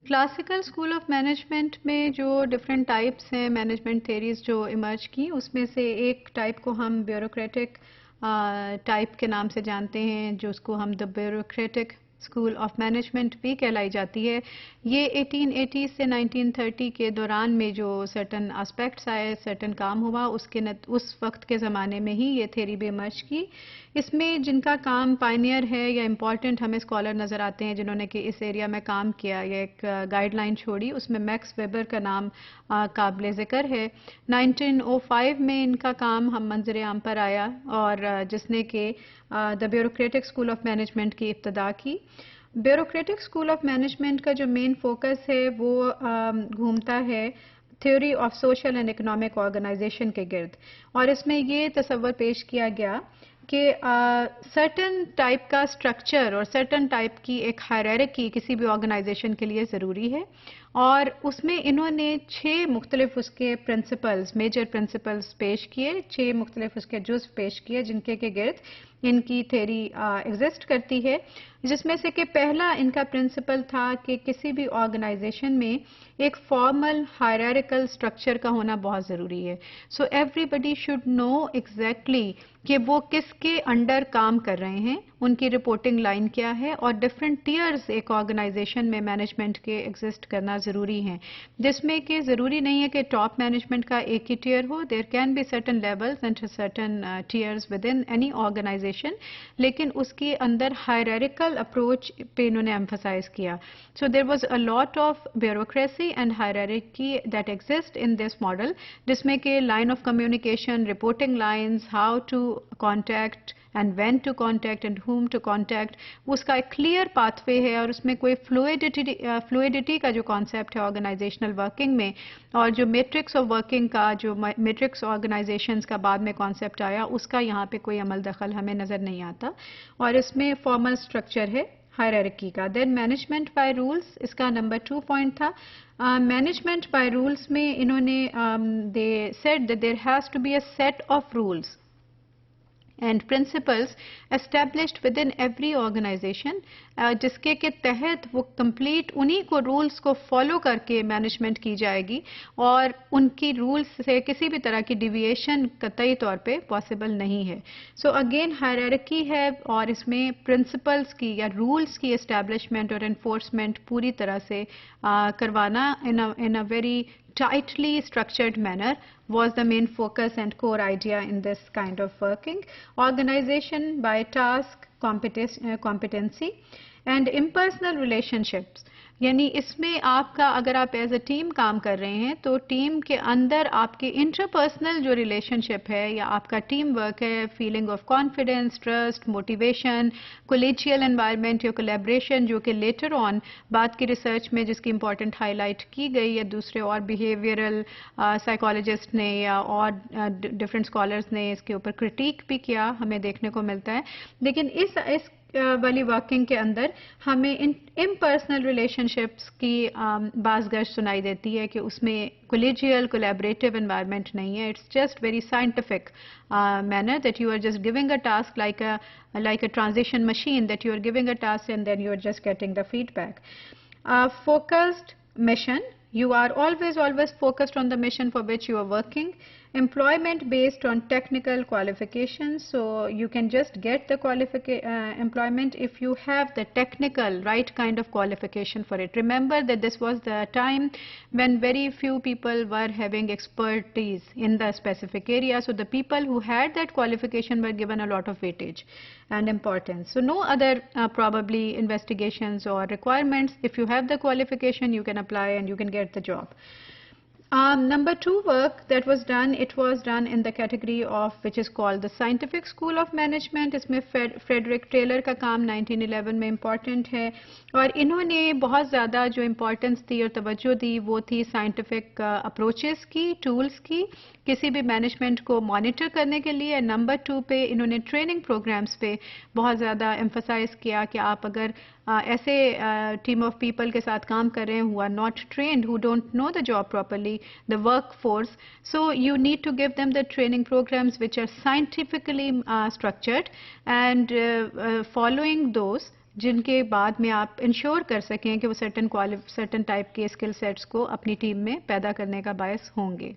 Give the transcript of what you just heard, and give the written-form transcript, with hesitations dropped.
Classical school of management میں جو different types ہیں مینجمنٹ تھیریز جو ایمرج کی، اس میں سے ایک ٹائپ کو ہم بیوروکریٹک ٹائپ کے نام سے جانتے ہیں، جو اس کو ہم the bureaucratic school of management بھی کہلائی جاتی ہے۔ یہ 1880 سے 1930 کے دوران میں جو سرٹن اسپیکٹس آئے، سرٹن کام ہوا، اس وقت کے زمانے میں ہی یہ تھیری بھی ایمرج کی۔ اس میں جن کا کام پائنیئر ہے یا امپورٹنٹ ہمیں اسکالر نظر آتے ہیں جنہوں نے کہ اس ایریا میں کام کیا یا ایک گائیڈ لائن چھوڑی، اس میں میکس ویبر کا نام قابل ذکر ہے۔ 1905 میں ان کا کام ہم منظر عام پر آیا، اور جس نے کہ the bureaucratic school of management کی ابتدا کی۔ بیوروکریٹک اسکول آف مینجمنٹ کا جو مین فوکس ہے وہ گھومتا ہے theory of social and economic organization کے گرد، اور اس میں یہ تصور پیش کیا گیا کہ سرٹن ٹائپ کا اسٹرکچر اور سرٹن ٹائپ کی ایک ہائرارکی کسی بھی آرگنائزیشن کے لیے ضروری ہے، اور اس میں انہوں نے 6 مختلف اس کے پرنسپلز، میجر پرنسپلز پیش کیے، 6 مختلف اس کے جزو پیش کیے جن کے گرد ان کی تھیری ایگزسٹ کرتی ہے، جس میں سے کہ پہلا ان کا پرنسپل تھا کہ کسی بھی آرگنائزیشن میں ایک فارمل ہائرارکل اسٹرکچر کا ہونا بہت ضروری ہے۔ So everybody should know exactly کہ وہ کس کے انڈر کام کر رہے ہیں، ان کی رپورٹنگ لائن کیا ہے، اور ڈفرینٹ ٹیئرز ایک آرگنائزیشن میں مینجمنٹ کے ایگزسٹ کرنا ضروری ہیں، جس میں کہ ضروری نہیں ہے کہ ٹاپ مینجمنٹ کا ایک ہی ٹیئر ہو۔ There can be certain levels and certain tiers within any organisation, لیکن اس کے اندر ہائرارکل اپروچ پہ انہوں نے ایمفسائز کیا۔ So there was a lot of bureaucracy and hierarchy that exist in this model, جس میں کہ line of communication, reporting lines, how to contact and when to contact and whom to contact, اس کا ایک clear path way ہے، اور اس میں کوئی فلوئڈٹی کا جو کانسیپٹ ہے آرگنائزیشنل ورکنگ میں، اور جو میٹرکس آف ورکنگ کا، جو میٹرکس آرگنائزیشنز کا بعد میں کانسیپٹ آیا، اس کا یہاں پہ کوئی عمل دخل ہمیں نظر نہیں آتا، اور اس میں فارمل اسٹرکچر ہے ہائرارکی کا۔ دین مینجمنٹ بائی رولز اس کا نمبر 2 پوائنٹ تھا۔ مینجمنٹ بائی رولز میں انہوں نے they said that there has to be a set of rules and principles established within every organization، جس کے تحت وہ کمپلیٹ انہی کو رولز کو فالو کر کے مینجمنٹ کی جائے گی، اور ان کی رولز سے کسی بھی طرح کی ڈیویشن قطعی طور پہ پاسبل نہیں ہے۔ سو اگین ہائرارکی ہے، اور اس میں پرنسپلز کی یا رولز کی اسٹیبلشمنٹ اور انفورسمنٹ پوری طرح سے کروانا in a very tightly structured manner was the main focus and core idea in this kind of working. Organization by task, competency and impersonal relationships، یعنی اس میں آپ کا اگر آپ ایز اے ٹیم کام کر رہے ہیں تو ٹیم کے اندر آپ کے انٹرپرسنل جو ریلیشن شپ ہے یا آپ کا ٹیم ورک ہے، feeling of confidence, trust, motivation, collegial environment یا کولیبریشن، جو کہ لیٹر آن بعد کی ریسرچ میں جس کی امپورٹنٹ ہائی لائٹ کی گئی یا دوسرے اور بیہیویئرل سائیکالوجسٹ نے یا اور ڈفرینٹ اسکالرز نے اس کے اوپر کرٹیک بھی کیا، ہمیں دیکھنے کو ملتا ہے۔ لیکن اس والی ورکنگ کے اندر ہمیں امپرسنل ریلیشن شپس کی بعض گشت سنائی دیتی ہے کہ اس میں کولیجیل کولیبریٹو انوائرمنٹ نہیں ہے۔ It's just very scientific manner that you are just giving a task like a transition machine, that you are giving a task and then you are just getting the feedback. Focused mission, you are always focused on the mission for which you are working. Employment based on technical qualifications, so you can just get the employment if you have the technical right kind of qualification for it. Remember that this was the time when very few people were having expertise in the specific area, so the people who had that qualification were given a lot of weightage and importance. So no other probably investigations or requirements. If you have the qualification, you can apply and you can get the job. Number 2 work that was done, it was done in the category of which is called the scientific school of management. اس میں Frederick Taylor کا کام 1911 میں important ہے، اور انہوں نے بہت زیادہ جو امپورٹنس دی اور توجہ دی وہ تھی سائنٹیفک اپروچز کی، ٹولز کی، کسی بھی مینجمنٹ کو مانیٹر کرنے کے لیے۔ نمبر 2 پہ انہوں نے ٹریننگ پروگرامز پہ بہت زیادہ ایمفسائز کیا کہ آپ اگر ایسے ٹیم آف پیپل کے ساتھ کام کر رہے ہیں who are not trained, who don't know the job properly, the workforce, so you need to give them the training programs which are scientifically structured, and following those جن کے بعد میں آپ انشور کر سکیں کہ وہ سرٹن ٹائپ کے اسکل سیٹس کو اپنی ٹیم میں پیدا کرنے کا باعث ہوں گے.